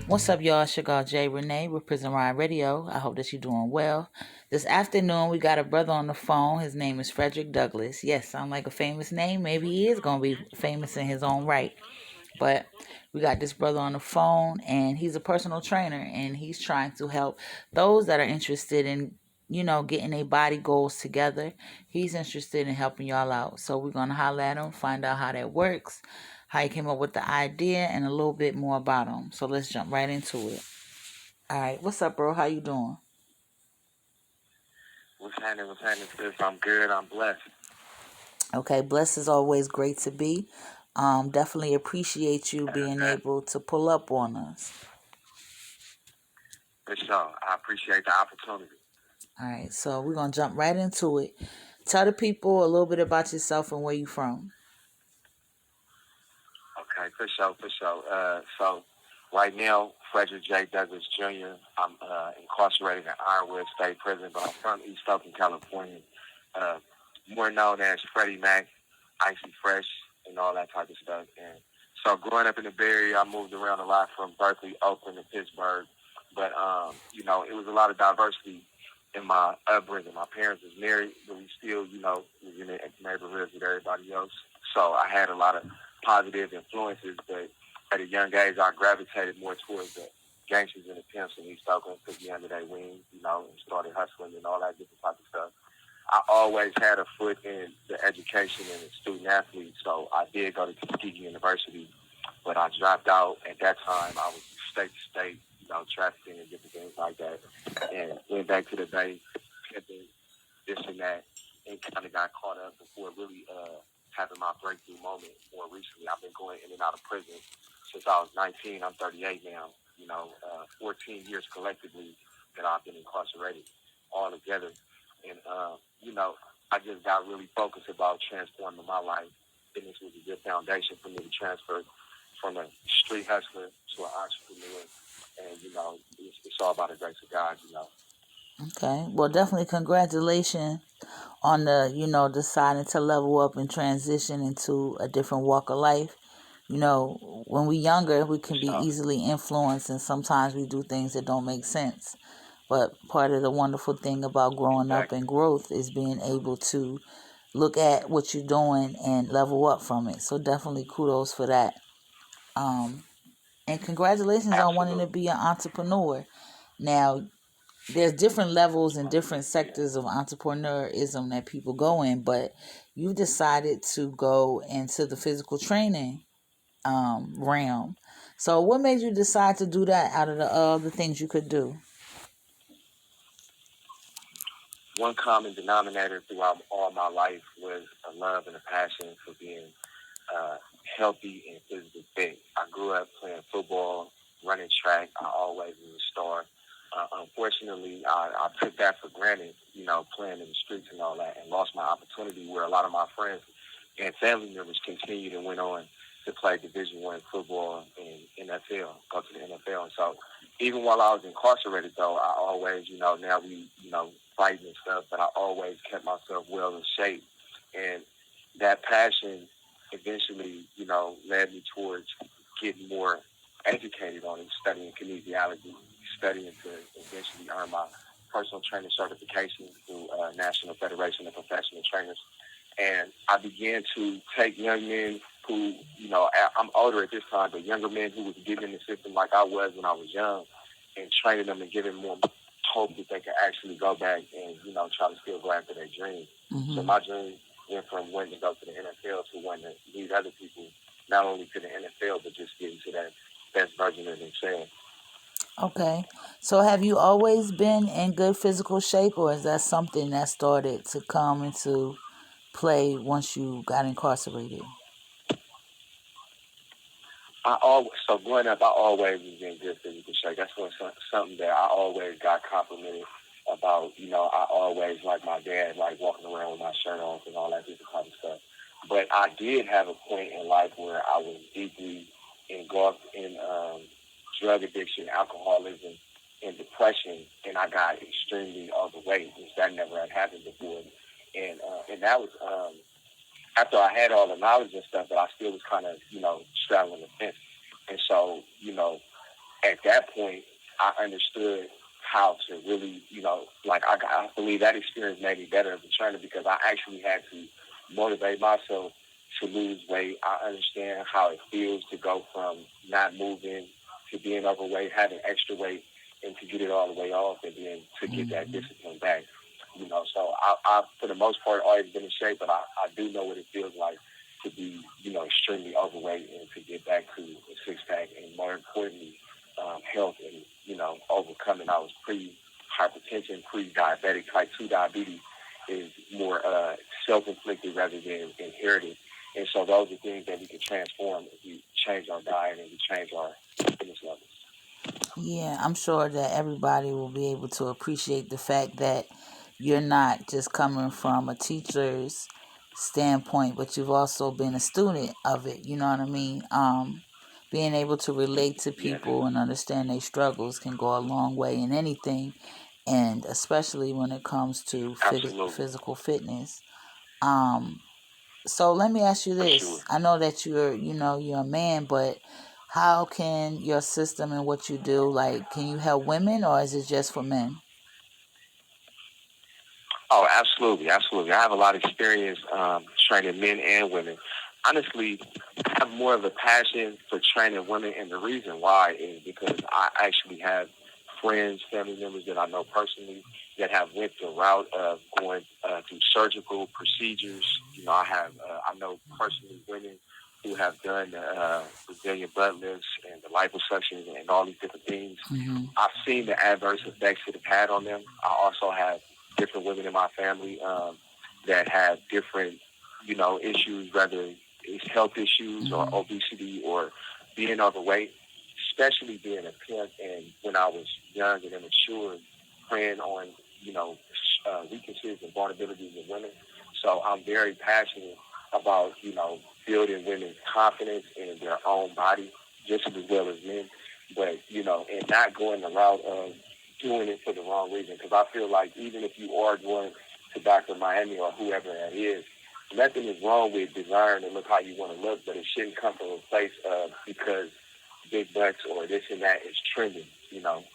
What's up, y'all? It's your girl, Jay Renee with Prison Riot Radio. I hope that you're doing well. This afternoon, we got a brother on the phone. His name is Frederick Douglas. Yes, sound like a famous name. Maybe he is going to be famous in his own right. But we got this brother on the phone, and he's a personal trainer, and he's trying to help those that are interested in, getting their body goals together. He's interested in helping y'all out. So we're going to holler at him, find out how that works, how he came up with the idea, and a little bit more about him. So let's jump right into it. All right, what's up, bro? How you doing? What's happening, sis? I'm good. I'm blessed. Okay, blessed is always great to be. Definitely appreciate you being able to pull up on us. For sure. I appreciate the opportunity. All right, so we're going to jump right into it. Tell the people a little bit about yourself and where you from. Okay, for sure. So right now, Frederick J. Douglas Jr., I'm incarcerated in Ironwood State Prison, but I'm from East Oakland, California. More known as Freddie Mac, Icy Fresh, and all that type of stuff. And so growing up in the Bay Area, I moved around a lot from Berkeley, Oakland, and Pittsburgh. But, it was a lot of diversity in my upbringing. My parents was married, but we still, was in the neighborhoods with everybody else. So I had a lot of positive influences, but at a young age, I gravitated more towards the gangsters and the pimps in East Oakland, took me under their wing, and started hustling and all that different type of stuff. I always had a foot in the education and the student athlete, so I did go to Tuskegee University, but I dropped out at that time. I was state to state, trafficking and different things like that, and went back to the Bay, pimping this and that, and kind of got caught up before really having my breakthrough moment more recently. I've been going in and out of prison since I was 19. I'm 38 now. 14 years collectively that I've been incarcerated all together. And, I just got really focused about transforming my life. And this was a good foundation for me to transfer from a street hustler to an entrepreneur. And, it's all about the grace of God. Okay, well, definitely congratulations on the, deciding to level up and transition into a different walk of life. When we're younger, we can be easily influenced, and sometimes we do things that don't make sense. But part of the wonderful thing about growing up and growth is being able to look at what you're doing and level up from it. So definitely kudos for that. And congratulations on wanting to be an entrepreneur. Now, there's different levels and different sectors of entrepreneurism that people go in, but you decided to go into the physical training realm. So what made you decide to do that out of the other things you could do? One common denominator throughout all my life was a love and a passion for being healthy and physically fit. I grew up playing football, running track. I always was a star. Unfortunately, I took that for granted, playing in the streets and all that, and lost my opportunity where a lot of my friends and family members continued and went on to play Division I football and NFL, go to the NFL. And so even while I was incarcerated, though, I always, now we, fighting and stuff, but I always kept myself well in shape. And that passion eventually, led me towards getting more educated on it, studying kinesiology, studying to eventually earn my personal trainer certification through National Federation of Professional Trainers. And I began to take young men who, I'm older at this time, but younger men who was getting in the system like I was when I was young, and training them and giving more hope that they could actually go back and, try to still go after their dreams. Mm-hmm. So my dream went from wanting to go to the NFL to wanting to lead other people, not only to the NFL, but just getting to that best version of themselves. Okay. So have you always been in good physical shape, or is that something that started to come into play once you got incarcerated? So growing up, I always was in good physical shape. That's something that I always got complimented about. I always, like my dad, like walking around with my shirt off and all that different kind of stuff. But I did have a point in life where I was deeply engulfed in drug addiction, alcoholism, and depression, and I got extremely overweight, which that never had happened before. And that was after I had all the knowledge and stuff, but I still was kind of, straddling the fence. And so, at that point, I understood how to really, like I believe that experience made me better as a trainer because I actually had to motivate myself to lose weight. I understand how it feels to go from not moving to being overweight, having extra weight, and to get it all the way off, and then to get that discipline back. So I for the most part, always been in shape, but I do know what it feels like to be, extremely overweight and to get back to a six-pack, and more importantly, health and, overcoming. I was pre-hypertension, pre-diabetic. Type 2 diabetes is more self-inflicted rather than inherited. And so those are things that we can transform if we change our diet and we change our fitness levels. Yeah, I'm sure that everybody will be able to appreciate the fact that you're not just coming from a teacher's standpoint, but you've also been a student of it. You know what I mean? Being able to relate to Yes, people and understand their struggles can go a long way in anything, and especially when it comes to absolutely, physical fitness. Um, so let me ask you for sure. this. I know that you're a man, but how can your system and what you do, like, can you help women or is it just for men? Oh, absolutely, absolutely. I have a lot of experience training men and women. Honestly, I have more of a passion for training women, and the reason why is because I actually have friends, family members that I know personally that have went the route of going through surgical procedures. I know personally women who have done the Brazilian butt lifts and the liposuction and all these different things. Mm-hmm. I've seen the adverse effects it had on them. I also have different women in my family that have different, issues, whether it's health issues or obesity or being overweight, especially being a pimp. And when I was young and immature, preying on, weaknesses and vulnerabilities of women. So I'm very passionate about, building women's confidence in their own body, just as well as men. But, and not going the route of doing it for the wrong reason. Because I feel like even if you are going to Dr. Miami or whoever that is, nothing is wrong with desiring to look how you want to look, but it shouldn't come from a place of because big butts or this and that is trending.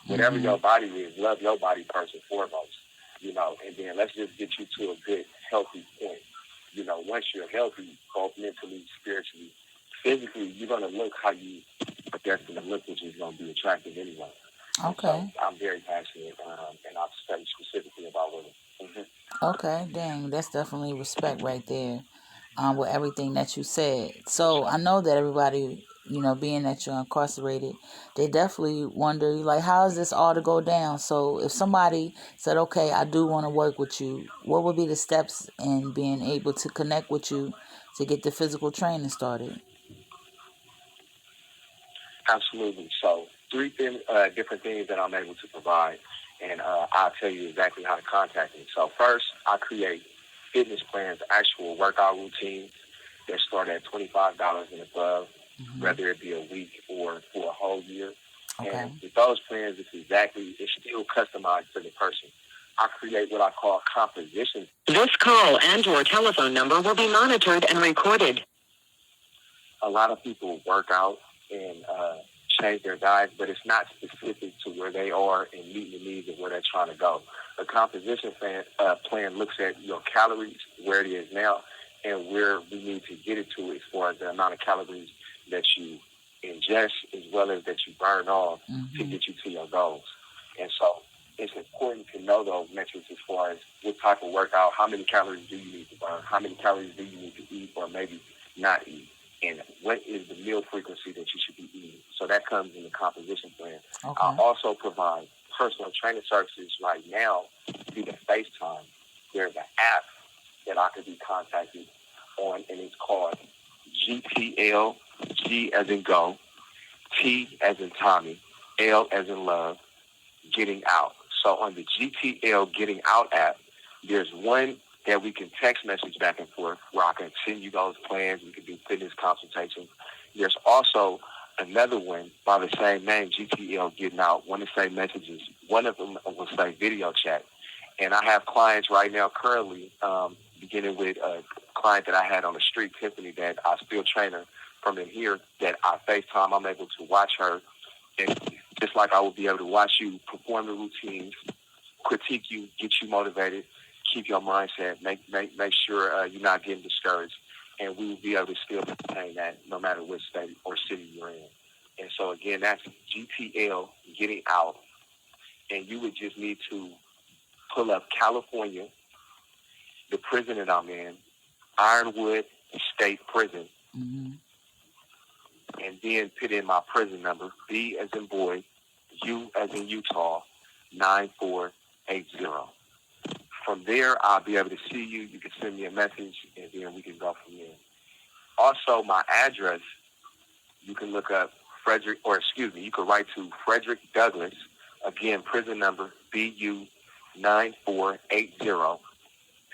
Whatever your body is, love your body first and foremost. And then let's just get you to a good, healthy point. Once you're healthy, both mentally, spiritually, physically, you're going to look how you are destined to look, which is going to be attractive anyway. And so Okay. I'm very passionate, and I've studied specifically about women. Okay. Dang, that's definitely respect right there. With everything that you said. So I know that everybody, being that you're incarcerated, they definitely wonder, like, how is this all to go down? So if somebody said, okay, I do want to work with you, what would be the steps in being able to connect with you to get the physical training started? Absolutely. So different things that I'm able to provide, and I'll tell you exactly how to contact me. So first, I create fitness plans, actual workout routines that start at $25 and above, whether it be a week or for a whole year. Okay. And with those plans, it's still customized to the person. I create what I call compositions. This call and your telephone number will be monitored and recorded. A lot of people work out and change their diets, but it's not specific to where they are and meeting the needs of where they're trying to go. The composition plan looks at your calories, where it is now, and where we need to get it to as far as the amount of calories that you ingest as well as that you burn off to get you to your goals. And so it's important to know those metrics as far as what type of workout, how many calories do you need to burn, how many calories do you need to eat or maybe not eat, and what is the meal frequency that you should be eating. So that comes in the composition plan. Okay. I also provide personal training services right now via FaceTime. There's an app that I could be contacted on, and it's called GTL, G as in go, T as in Tommy, L as in love, Getting Out. So on the GTL Getting Out app, there's one that we can text message back and forth where I can send you those plans. We can do fitness consultations. There's also another one by the same name, GTL Getting Out. One of the same messages. One of them will say video chat. And I have clients right now currently, beginning with a client that I had on the street, Tiffany, that I still train her from in here, that I FaceTime. I'm able to watch her and just like I will be able to watch you perform the routines, critique you, get you motivated, keep your mindset, make sure you're not getting discouraged, and we will be able to still maintain that no matter what state or city you're in. And so again, that's GTL, getting out, and you would just need to pull up California, the prison that I'm in, Ironwood State Prison, Mm-hmm. and then put in my prison number, B as in boy, U as in Utah, 9480. From there, I'll be able to see you. You can send me a message, and then we can go from there. Also, my address, you can look up you can write to Frederick Douglas, again, prison number BU 9480,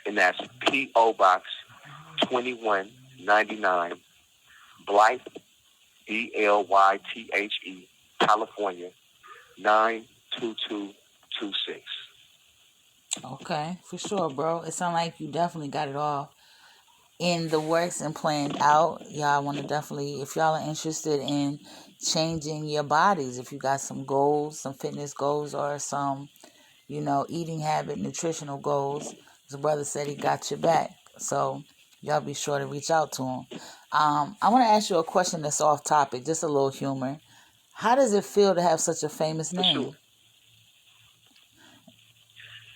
and that's P.O. Box 2199, Blythe, BLYTHE, California, 92226. Okay, for sure, bro. It sounds like you definitely got it all in the works and planned out. Y'all want to definitely, if y'all are interested in changing your bodies, if you got some goals, some fitness goals, or some, eating habit, nutritional goals, the brother said he got your back. So y'all be sure to reach out to him. I want to ask you a question that's off topic, just a little humor. How does it feel to have such a famous For sure. name?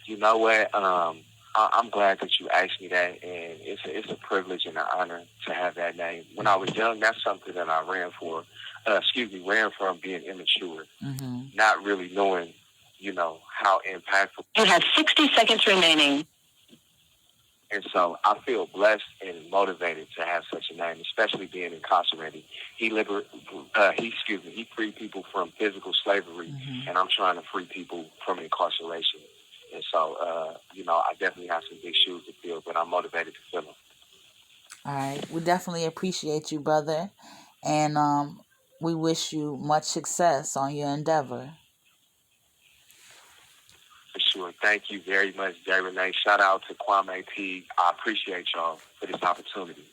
You know what? I'm glad that you asked me that, and it's a privilege and an honor to have that name. When I was young, that's something that I ran from being immature, not really knowing, how impactful. You have 60 seconds remaining. And so I feel blessed and motivated to have such a name, especially being incarcerated. He freed people from physical slavery, and I'm trying to free people from incarceration. And so, I definitely have some big shoes to fill, but I'm motivated to fill them. All right. We definitely appreciate you, brother. And we wish you much success on your endeavor. For sure. Thank you very much, Jay Renee. Shout out to Kwame P. I appreciate y'all for this opportunity.